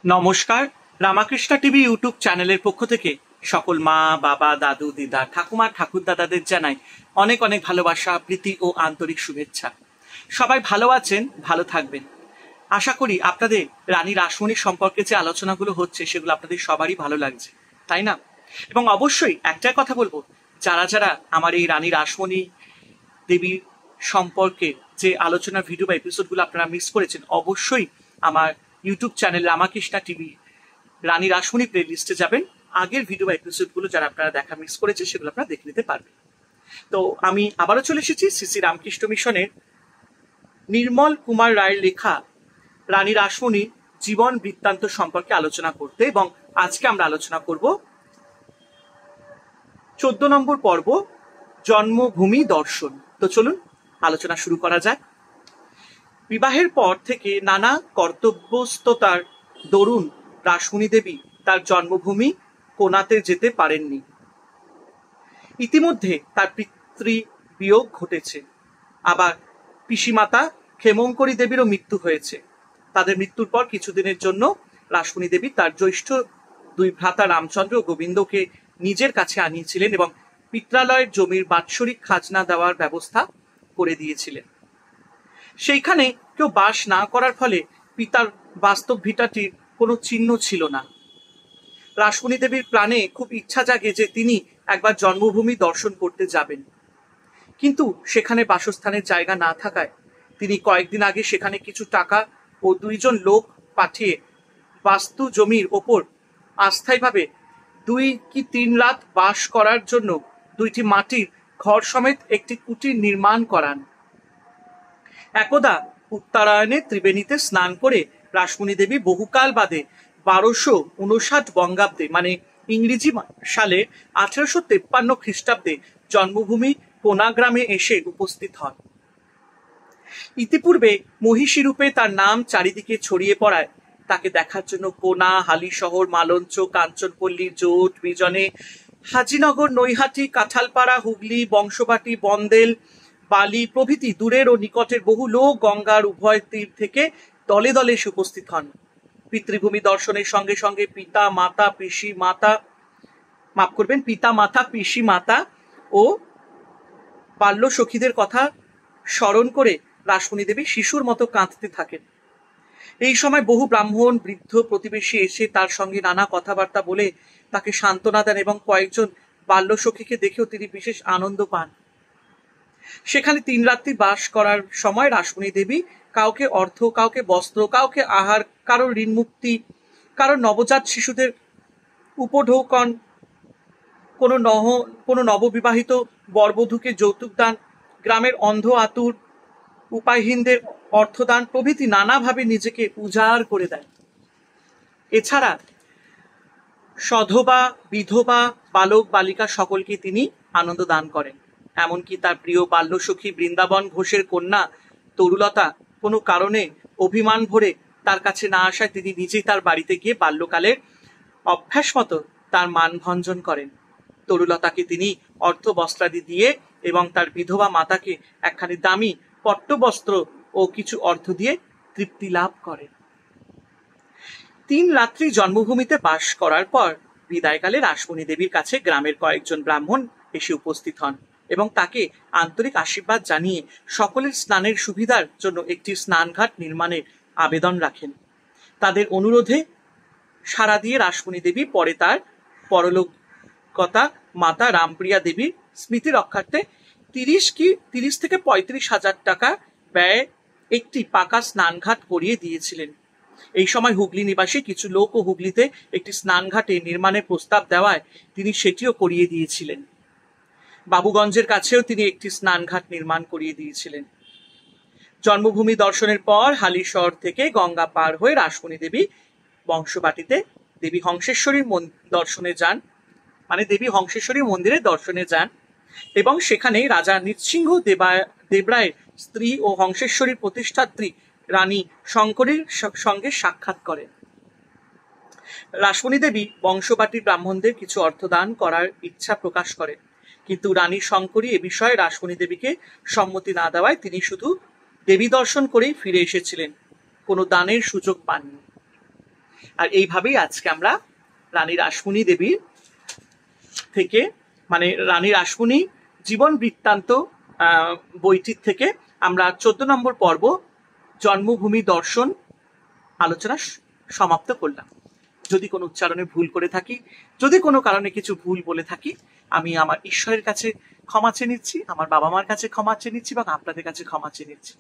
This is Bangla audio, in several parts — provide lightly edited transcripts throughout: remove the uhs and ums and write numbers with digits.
নমস্কার। রামাকৃষ্ণ টিভি ইউটিউব চ্যানেলের পক্ষ থেকে সকল মা, বাবা, দাদু, দিদা, ঠাকুমা, ঠাকুরদাদাদের জানাই অনেক অনেক ভালোবাসা, প্রীতি ও আন্তরিক শুভেচ্ছা। সবাই ভালো আছেন, ভালো থাকবেন। আশা করি আপনাদের রানী রাসমণির সম্পর্কে যে আলোচনাগুলো হচ্ছে সেগুলো আপনাদের সবারই ভালো লাগছে, তাই না? এবং অবশ্যই একটাই কথা বলবো, যারা যারা আমার এই রানী রাসমণি দেবীর সম্পর্কে যে আলোচনার ভিডিও বা এপিসোডগুলো আপনারা মিস করেছেন, অবশ্যই আমার ইউটিউব চ্যানেল রামাকৃষ্ণ টিভি রানী রাসমণি প্লে লিস্টে যাবেন। আগের ভিডিও বা এপিসোডগুলো যারা আপনারা দেখা মিস করেছে সেগুলো আপনারা দেখে নিতে পারবেন। তো আমি আবারও চলে এসেছি শ্রী রামকৃষ্ণ মিশনের নির্মল কুমার রায়ের লেখা রানী রাসমণির জীবন বৃত্তান্ত সম্পর্কে আলোচনা করতে, এবং আজকে আমরা আলোচনা করব 14 নম্বর পর্ব, জন্মভূমি দর্শন। তো চলুন আলোচনা শুরু করা যাক। বিবাহের পর থেকে নানা কর্তব্যস্ততার দরুন রাসমণি দেবী তার জন্মভূমি কোনাতে যেতে পারেননি। ইতিমধ্যে তার পিতৃ বিয়োগ ঘটেছে, আবার পিসিমাতা ক্ষেমঙ্করী দেবীরও মৃত্যু হয়েছে। তাদের মৃত্যুর পর কিছুদিনের জন্য রাসমণি দেবী তার জ্যৈষ্ঠ দুই ভ্রাতা রামচন্দ্র ও গোবিন্দকে নিজের কাছে আনিয়েছিলেন এবং পিত্রালয়ের জমির বাৎসরিক খাজনা দেওয়ার ব্যবস্থা করে দিয়েছিলেন। সেইখানে কেউ বাস না করার ফলে পিতার বাস্তব ভিটাটির কোনো চিহ্ন ছিল না। রাসমণি দেবীর প্রাণে খুব ইচ্ছা জাগে যে তিনি একবার জন্মভূমি দর্শন করতে যাবেন, কিন্তু সেখানে বাসস্থানের জায়গা না থাকায় তিনি কয়েকদিন আগে সেখানে কিছু টাকা ও 2 জন লোক পাঠিয়ে বাস্তু জমির ওপর অস্থায়ীভাবে 2 কি 3 রাত বাস করার জন্য 2টি মাটির ঘর সমেত একটি কুটির নির্মাণ করান। একদা উত্তরায়ণে ত্রিবেণীতে স্নান করে রাসমণি দেবী বহুকাল বাদে 1259 বঙ্গাব্দে, মানে ইংরেজি সালে 1853 খ্রিস্টাব্দে জন্মভূমি কোনা গ্রামে এসে উপস্থিত হন। ইতিপূর্বে মহিষী রূপে তার নাম চারিদিকে ছড়িয়ে পড়ায় তাকে দেখার জন্য কোনা, হালিশহর, মালঞ্চ, কাঞ্চনপল্লী, জোট, বিজনে, হাজিনগর, নৈহাটি, কাঁঠালপাড়া, হুগলি, বংশবাটি, বন্দেল, বালি প্রভৃতি দূরের ও নিকটের বহু লোক গঙ্গার উভয় তীর থেকে দলে দলে এসে উপস্থিত হন। পিতৃভূমি দর্শনের সঙ্গে সঙ্গে পিতা মাতা পিসি মাতা ও বাল্য সখীদের কথা স্মরণ করে রাসমণি দেবী শিশুর মতো কাঁদতে থাকেন। এই সময় বহু ব্রাহ্মণ, বৃদ্ধ, প্রতিবেশী এসে তার সঙ্গে নানা কথাবার্তা বলে তাকে সান্ত্বনা দেন এবং কয়েকজন বাল্য সখীকে দেখেও তিনি বিশেষ আনন্দ পান। সেখানে 3 রাত্রি বাস করার সময় রাসমণি দেবী কাউকে অর্থ, কাউকে বস্ত্র, কাউকে আহার, কারোর ঋণ মুক্তি, কারোর নবজাত শিশুদের উপঢৌকন, কোনো নববিবাহিত বরবধূকে যৌতুক দান, গ্রামের অন্ধ আতুর উপায়হীনদের অর্থদান প্রভৃতি নানাভাবে নিজেকে উজাড় করে দেয়। এছাড়া সধবা, বিধবা, বালক বালিকা সকলকে তিনি আনন্দ দান করেন। এমনকি তার প্রিয় বাল্যসখী বৃন্দাবন ঘোষের কন্যা তরুলতা কোনো কারণে অভিমান ভরে তার কাছে না আসায় তিনি নিজেই তার বাড়িতে গিয়ে বাল্যকালের অভ্যাস মতো তার মানভঞ্জন করেন। তরুলতাকে তিনি অর্থ বস্ত্রাদি দিয়ে এবং তার বিধবা মাতাকে একখানি দামি পট্টবস্ত্র ও কিছু অর্থ দিয়ে তৃপ্তি লাভ করেন। 3 রাত্রি জন্মভূমিতে বাস করার পর বিদায়কালে রাসমণি দেবীর কাছে গ্রামের কয়েকজন ব্রাহ্মণ এসে উপস্থিত হন এবং তাকে আন্তরিক আশীর্বাদ জানিয়ে সকলের স্নানের সুবিধার জন্য একটি স্নানঘাট নির্মাণের আবেদন রাখেন। তাদের অনুরোধে সাড়া দিয়ে রাসমণি দেবী পরে তার পরলোকগতা মাতা রামপ্রিয়া দেবীর স্মৃতি রক্ষার্থে 30 থেকে 35 হাজার টাকা ব্যয়ে একটি পাকা স্নানঘাট করিয়ে দিয়েছিলেন। এই সময় হুগলি নিবাসী কিছু লোকও হুগলিতে একটি স্নানঘাটে নির্মাণের প্রস্তাব দেওয়ায় তিনি সেটিও করিয়ে দিয়েছিলেন। বাবুগঞ্জের কাছেও তিনি একটি স্নানঘাট নির্মাণ করিয়ে দিয়েছিলেন। জন্মভূমি দর্শনের পর হালিশহর থেকে গঙ্গা পার হয়ে রাসমণি দেবী বংশবাটিতে দেবী হংসেশ্বরীর দর্শনে যান, মানে দেবী হংসেশ্বরী মন্দিরে দর্শনে যান এবং সেখানে রাজা নৃসিংহ দেবরায়ের স্ত্রী ও হংসেশ্বরীর প্রতিষ্ঠাত্রী রানী শঙ্করীর সঙ্গে সাক্ষাৎ করেন। রাসমণি দেবী বংশবাটির ব্রাহ্মণদের কিছু অর্থদান করার ইচ্ছা প্রকাশ করেন, কিন্তু রানী শঙ্করী এ বিষয়ে রাসমণি দেবীকে সম্মতি না দেওয়ায় তিনি শুধু দেবী দর্শন করেই ফিরে এসেছিলেন, কোনো দানের সুযোগ পাননি। আর এইভাবেই আজকে আমরা রানী রাসমণি দেবীর থেকে, মানে রানী রাসমণি জীবন বৃত্তান্ত বইটির থেকে আমরা 14 নম্বর পর্ব জন্মভূমি দর্শন আলোচনা সমাপ্ত করলাম। যদি কোনো উচ্চারণে ভুল করে থাকি, যদি কোনো কারণে কিছু ভুল বলে থাকি, আমি আমার ঈশ্বরের কাছে ক্ষমা চেয়ে নিচ্ছি, আমার বাবা মার কাছে ক্ষমা চেয়ে নিচ্ছি এবং আপনাদের কাছে ক্ষমা চেয়ে নিচ্ছি।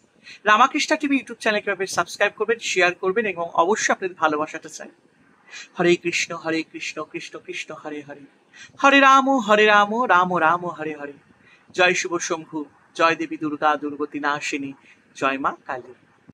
রামাকৃষ্ণা টিভি ইউটিউব চ্যানেল কিভাবে সাবস্ক্রাইব করবেন, শেয়ার করবেন এবং অবশ্যই আপনাদের ভালোবাসাটা চাই। হরে কৃষ্ণ কৃষ্ণ কৃষ্ণ হরে হরে, হরে রাম রাম রাম হরে হরে। জয় শুভ শম্ভু, জয় দেবী দুর্গা দুর্গতি নাশিনী, জয় মা কালী।